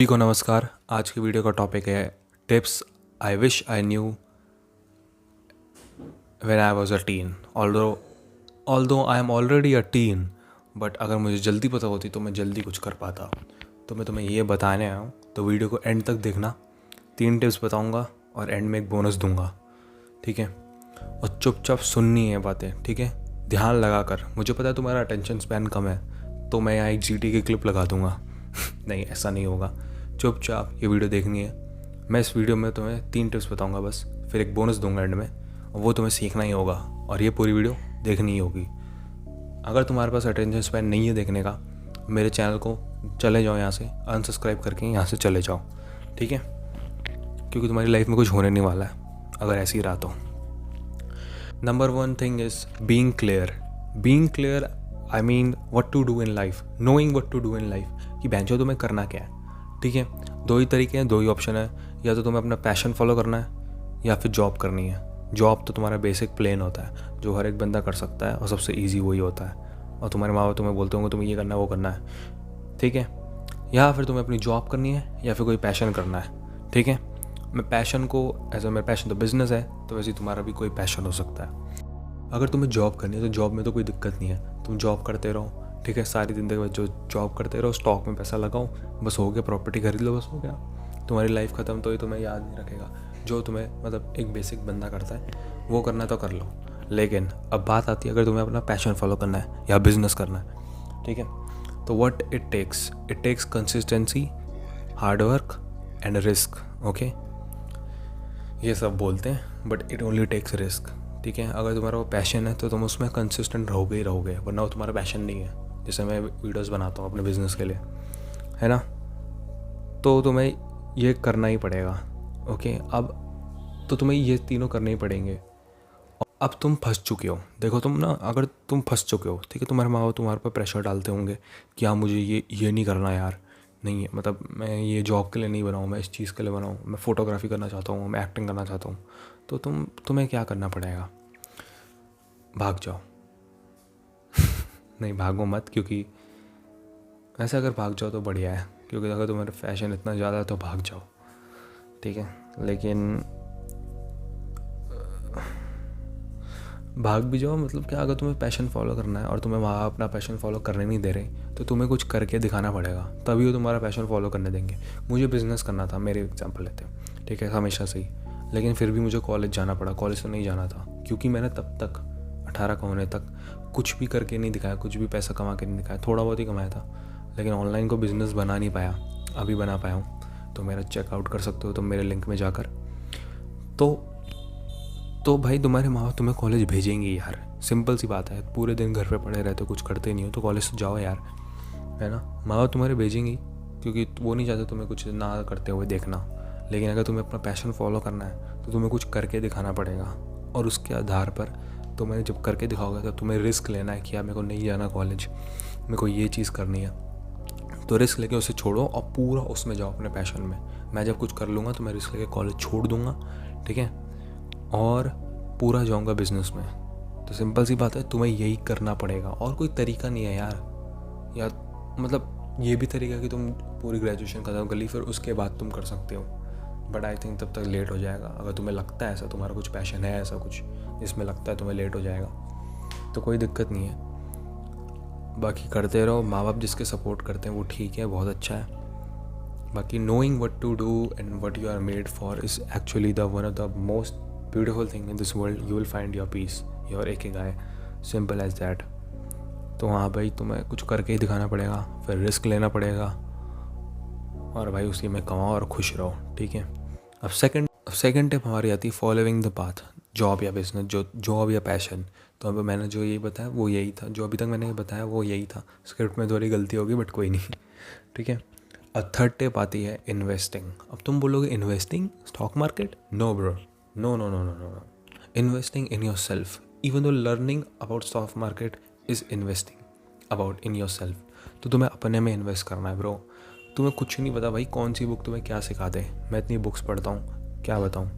सभी को नमस्कार। आज की वीडियो का टॉपिक है tips I wish I knew when I was a tin. Although I am already a tin, but अगर मुझे जल्दी पता होती तो मैं जल्दी कुछ कर पाता। तो मैं तुम्हें ये बताने आया हूँ, तो वीडियो को एंड तक देखना। 3 टिप्स बताऊँगा और एंड में एक बोनस दूंगा, ठीक है? और चुपचाप सुननी है बातें, ठीक है? ध्यान लगा कर। मुझे पता है तुम्हारा अटेंशन स्पैन कम है, तो मैं यहाँ एक जीटी की क्लिप लगा दूंगा। नहीं, ऐसा नहीं होगा। चुपचाप ये वीडियो देखनी है। मैं इस वीडियो में तुम्हें 3 टिप्स बताऊंगा बस, फिर एक बोनस दूंगा एंड में, और वो तुम्हें सीखना ही होगा और ये पूरी वीडियो देखनी ही होगी। अगर तुम्हारे पास अटेंशन स्पैन नहीं है देखने का, मेरे चैनल को चले जाओ, यहाँ से अनसब्सक्राइब करके यहाँ से चले जाओ, ठीक है? क्योंकि तुम्हारी लाइफ में कुछ होने नहीं वाला है अगर ऐसे ही रहा तो। Number 1 thing is being clear. Being clear I mean what to do in life, knowing what to do in life, कि बेंचो तुम्हें करना क्या है, ठीक है? 2 ही तरीके हैं, 2 ही ऑप्शन है। या तो तुम्हें अपना पैशन फॉलो करना है या फिर जॉब करनी है। जॉब तो तुम्हारा बेसिक प्लेन होता है जो हर एक बंदा कर सकता है और सबसे ईजी वही होता है। और तुम्हारे माँ बाप तुम्हें बोलते होंगे तुम्हें ये करना है वो करना है, ठीक है? या फिर तुम्हें अपनी जॉब करनी है या फिर कोई पैशन करना है, ठीक है? मैं पैशन को मेरा पैशन तो बिजनेस है, तो वैसे ही तुम्हारा भी कोई पैशन हो सकता है। अगर तुम्हें जॉब करनी है तो जॉब में तो कोई दिक्कत नहीं है, तुम जॉब करते रहो, ठीक है? सारी ज़िंदगी में जो जॉब करते रहो, स्टॉक में पैसा लगाओ, बस हो गया, प्रॉपर्टी खरीद लो, बस हो गया। तुम्हारी लाइफ ख़त्म, तो ही तुम्हें याद नहीं रखेगा। जो तुम्हें मतलब एक बेसिक बंदा करता है वो करना तो कर लो। लेकिन अब बात आती है अगर तुम्हें अपना पैशन फॉलो करना है या बिजनेस करना है, ठीक है? तो what it takes consistency, hard work and risk, okay? ये सब बोलते हैं but it only takes risk, ठीक है? अगर तुम्हारा वो पैशन है तो तुम उसमें कंसिस्टेंट रहोगे ही रहोगे, वरना वो तुम्हारा पैशन नहीं है। जैसे मैं वीडियोस बनाता हूँ अपने बिजनेस के लिए, है ना? तो तुम्हें ये करना ही पड़ेगा, ओके? अब तो तुम्हें ये तीनों करने ही पड़ेंगे। अब तुम फंस चुके हो, देखो तुम ना, अगर तुम फंस चुके हो, ठीक है? तुम्हारे माँ बाप तुम्हारे पर प्रेशर डालते होंगे कि हाँ मुझे ये नहीं करना यार, नहीं है, मतलब मैं ये जॉब के लिए नहीं बनाऊँ, मैं इस चीज़ के लिए बनाऊँ, मैं फ़ोटोग्राफी करना चाहता हूँ, मैं एक्टिंग करना चाहता हूँ। तो तुम्हें क्या करना पड़ेगा? भाग जाओ। नहीं, भागो मत, क्योंकि वैसे अगर भाग जाओ तो बढ़िया है, क्योंकि अगर तुम्हारा फैशन इतना ज़्यादा है तो भाग जाओ, ठीक है? लेकिन भाग भी जाओ मतलब क्या, अगर तुम्हें पैशन फॉलो करना है और तुम्हें वहाँ अपना पैशन फॉलो करने नहीं दे रहे, तो तुम्हें कुछ करके दिखाना पड़ेगा, तभी वो तुम्हारा पैशन फॉलो करने देंगे। मुझे बिज़नेस करना था, मेरे एग्जांपल लेते हैं, ठीक है? हमेशा से ही, लेकिन फिर भी मुझे कॉलेज जाना पड़ा। कॉलेज तो नहीं जाना था क्योंकि मैंने तब तक 18 का होने तक कुछ भी करके नहीं दिखाया, कुछ भी पैसा कमा के नहीं दिखाया। थोड़ा बहुत ही कमाया था, लेकिन ऑनलाइन को बिज़नेस बना नहीं पाया। अभी बना पाया हूँ, तो मेरा चेकआउट कर सकते हो तुम मेरे लिंक में जाकर। तो भाई तुम्हारे माँ बाप तुम्हें कॉलेज भेजेंगे यार, सिंपल सी बात है। पूरे दिन घर पे पड़े रहते हो, कुछ करते नहीं हो, तो कॉलेज तो जाओ यार, है ना? माँ बाप तुम्हारे भेजेंगे क्योंकि वो नहीं चाहते तुम्हें कुछ ना करते हुए देखना। लेकिन अगर तुम्हें अपना पैशन फॉलो करना है तो तुम्हें कुछ करके दिखाना पड़ेगा, और उसके आधार पर तुम्हें जब करके दिखाओगे तब तुम्हें रिस्क लेना है कि यार मेरे को नहीं जाना कॉलेज, मेरे को ये चीज़ करनी है। तो रिस्क लेके उसे छोड़ो और पूरा उसमें जाओ अपने पैशन में। मैं जब कुछ कर लूँगा तो मैं रिस्क लेके कॉलेज छोड़ दूँगा, ठीक है? और पूरा जाऊँगा बिजनेस में। तो सिंपल सी बात है, तुम्हें यही करना पड़ेगा, और कोई तरीका नहीं है यार मतलब ये भी तरीका है कि तुम पूरी ग्रेजुएशन ख़त्म कर ली फिर उसके बाद तुम कर सकते हो, बट आई थिंक तब तक लेट हो जाएगा। अगर तुम्हें लगता है ऐसा, तुम्हारा कुछ पैशन है ऐसा कुछ जिसमें लगता है तुम्हें लेट हो जाएगा, तो कोई दिक्कत नहीं है, बाकी करते रहो। माँ बाप जिसके सपोर्ट करते हैं वो ठीक है, बहुत अच्छा है। बाकी knowing what to do and what you are made for is actually the one of the most beautiful thing in this world. You will find your peace, your ikigai, simple as that. तो हाँ भाई, तुम्हें कुछ करके ही दिखाना पड़ेगा, फिर risk लेना पड़ेगा, और भाई उसी में कमाओ और खुश रहो, ठीक है? अब सेकंड टिप हमारी आती है फॉलोइंग द पाथ। जॉब या बिजनेस, जॉब या पैशन, तो अब मैंने जो यही बताया वो यही था, जो अभी तक मैंने बताया वो यही था। स्क्रिप्ट में थोड़ी गलती होगी बट कोई नहीं, ठीक है? अब थर्ड टिप आती है इन्वेस्टिंग। अब तुम बोलोगे investing stock market? No bro, no no no no no. Investing in your self, even though learning about stock market is investing about in your self. तो तुम्हें अपने में इन्वेस्ट करना है ब्रो। तुम्हें कुछ नहीं पता भाई कौन सी बुक तुम्हें क्या सिखा दे। मैं इतनी बुक्स पढ़ता हूँ, क्या बताऊँ,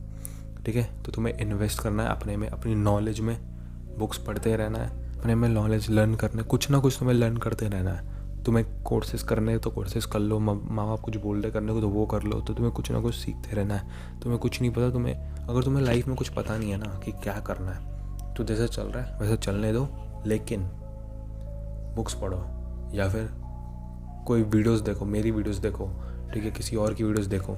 ठीक है? तो तुम्हें इन्वेस्ट करना है अपने में, अपनी नॉलेज में। बुक्स पढ़ते रहना है, अपने में नॉलेज लर्न करना है, कुछ ना कुछ तुम्हें लर्न करते रहना है, तुम्हें कोर्सेज करने तो कोर्सेज कर लो, माँ बाप कुछ बोल रहे करने को तो वो कर लो। तो तुम्हें कुछ ना कुछ सीखते रहना है। तुम्हें कुछ नहीं पता, अगर तुम्हें लाइफ में कुछ पता नहीं है ना कि क्या करना है, तो जैसे चल रहा है वैसे चलने दो, लेकिन बुक्स पढ़ो या फिर कोई वीडियोस देखो, मेरी वीडियोस देखो, ठीक है, किसी और की वीडियोस देखो,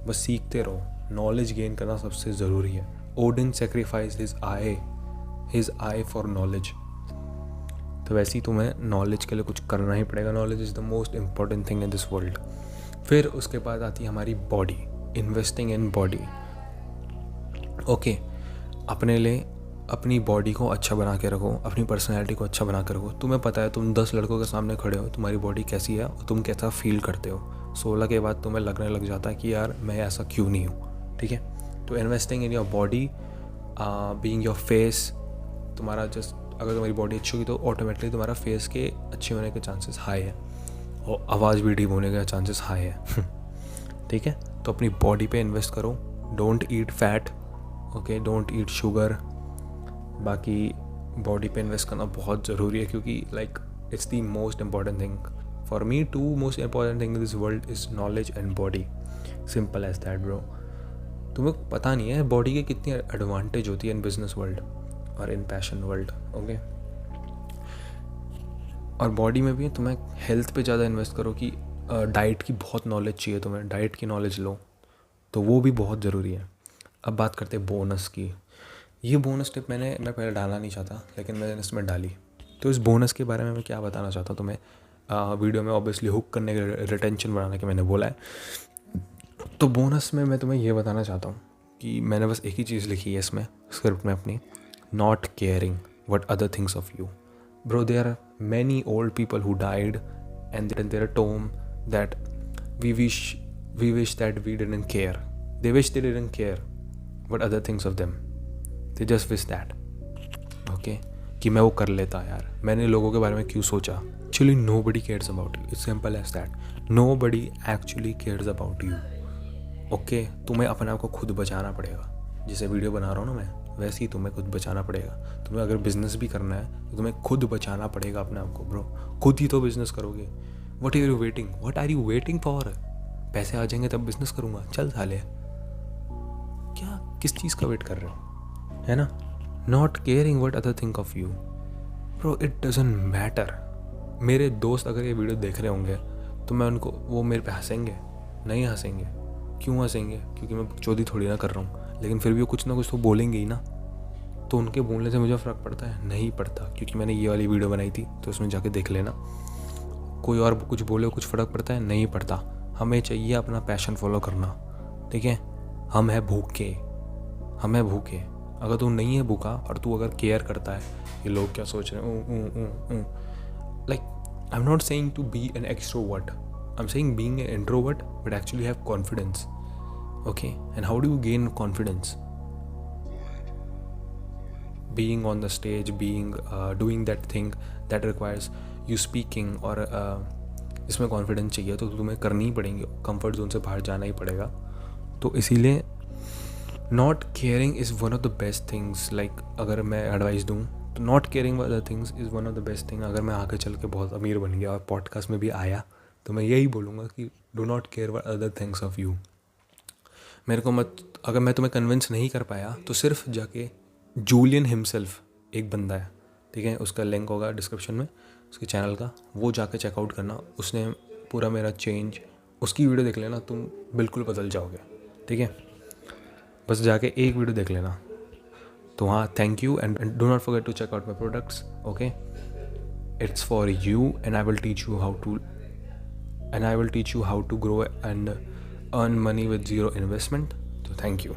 बस सीखते रहो। नॉलेज गेन करना सबसे ज़रूरी है। Odin sacrifice his I for knowledge. तो वैसे ही तुम्हें नॉलेज के लिए कुछ करना ही पड़ेगा। Knowledge is the most important thing in this world. फिर उसके बाद आती है हमारी body, investing in body. Okay, अपने लिए अपनी बॉडी को अच्छा बना के रखो, अपनी पर्सनैलिटी को अच्छा बना के रखो। तुम्हें पता है तुम 10 लड़कों के सामने खड़े हो, तुम्हारी बॉडी कैसी है और तुम कैसा फील करते हो। 16 के बाद तुम्हें लगने लग जाता है कि यार मैं ऐसा क्यों नहीं हूँ, ठीक है। तो investing in your body, being your face, तुम्हारा जस्ट अगर तुम्हारी बॉडी अच्छी होगी तो ऑटोमेटिकली तुम्हारा फेस के अच्छे होने के चांसेस हाई है और आवाज़ भी डीप होने के चांसेस हाई है ठीक है। तो अपनी बॉडी पे इन्वेस्ट करो। Don't eat fat, okay, don't eat sugar. बाकी बॉडी पे इन्वेस्ट करना बहुत ज़रूरी है, क्योंकि like it's the most important thing for me. 2 most important thing in this world is knowledge and body. Simple as that bro. तुम्हें पता नहीं है बॉडी के कितनी एडवांटेज होती है इन बिजनेस वर्ल्ड और इन पैशन वर्ल्ड, ओके। और बॉडी में भी तुम्हें हेल्थ पे ज़्यादा इन्वेस्ट करो कि डाइट की बहुत नॉलेज चाहिए तुम्हें, डाइट की नॉलेज लो, तो वो भी बहुत ज़रूरी है। अब बात करते हैं बोनस की। ये बोनस टिप मैं पहले डालना नहीं चाहता, लेकिन मैंने इसमें डाली। तो इस बोनस के बारे में मैं क्या बताना चाहता हूँ तुम्हें, वीडियो में ऑब्वियसली हुक करने के, रिटेंशन बढ़ाने के मैंने बोला है। तो बोनस में मैं तुम्हें ये बताना चाहता हूँ कि मैंने बस एक ही चीज़ लिखी है इसमें स्क्रिप्ट में अपनी, not caring what other thinks of you. Bro, there are many old people who died and in their tomb that we wish that we didn't care. They wish they didn't care what other thinks of them. They just wish that. Okay? कि मैं वो कर लेता यार, मैंने लोगों के बारे में क्यों सोचा। Actually nobody cares about you. It's simple as that. Nobody actually cares about you. Okay? तुम्हें अपने आप को खुद बचाना पड़ेगा। जैसे वीडियो बना रहा हूँ ना मैं, वैसे ही तुम्हें खुद बचाना पड़ेगा। तुम्हें अगर बिज़नेस भी करना है तो तुम्हें खुद बचाना पड़ेगा अपने आप को ब्रो। खुद ही तो बिज़नेस करोगे। What are you waiting for? पैसे आ जाएंगे तब बिज़नेस करूँगा, चल साले, क्या किस चीज़ का वेट कर रहे हो, है ना। Not caring what other think of you bro, it doesn't matter. मेरे दोस्त अगर ये वीडियो देख रहे होंगे तो मैं उनको, वो मेरे पे हंसेंगे? नहीं हंसेंगे। क्यों हंसेंगे? क्योंकि मैं चौधरी थोड़ी ना कर रहा हूँ, लेकिन फिर भी वो कुछ ना कुछ तो बोलेंगे ही ना। तो उनके बोलने से मुझे फ़र्क पड़ता है? नहीं पड़ता, क्योंकि मैंने ये वाली वीडियो बनाई थी तो उसमें जाके देख लेना। कोई और कुछ बोले कुछ फ़र्क पड़ता है? नहीं पड़ता। हमें चाहिए अपना पैशन फॉलो करना, ठीक है। हम है भूखे। अगर तू नहीं है भूखा और तू अगर केयर करता है ये लोग क्या सोच रहे हैं, like I am not saying to be an extrovert, I am saying being an introvert but actually have confidence, okay. And how do you gain confidence? Being on the stage, doing that thing that requires you speaking, और इसमें confidence चाहिए तो तुम्हें करनी ही पड़ेंगी, comfort zone से बाहर जाना ही पड़ेगा। तो इसीलिए not caring is one of the best things. Like अगर मैं एडवाइस दूँ तो not caring other things is one of the best thing. अगर मैं आगे चल के बहुत अमीर बन गया और पॉडकास्ट में भी आया तो मैं यही बोलूँगा कि do not care what other things of you. मेरे को अगर मैं तुम्हें कन्विंस नहीं कर पाया तो सिर्फ जाके जूलियन हिमसेल्फ, एक बंदा है, ठीक है, उसका लिंक होगा डिस्क्रिप्शन में उसके चैनल का, वो जाके चेकआउट करना। उसने पूरा मेरा चेंज, उसकी वीडियो देख लेना, तुम बिल्कुल बदल जाओगे, ठीक है। बस जाके एक वीडियो देख लेना। तो हाँ, thank you and do not forget to check out my products, okay. It's for you and I will teach you how to grow and earn money with zero investment. So thank you.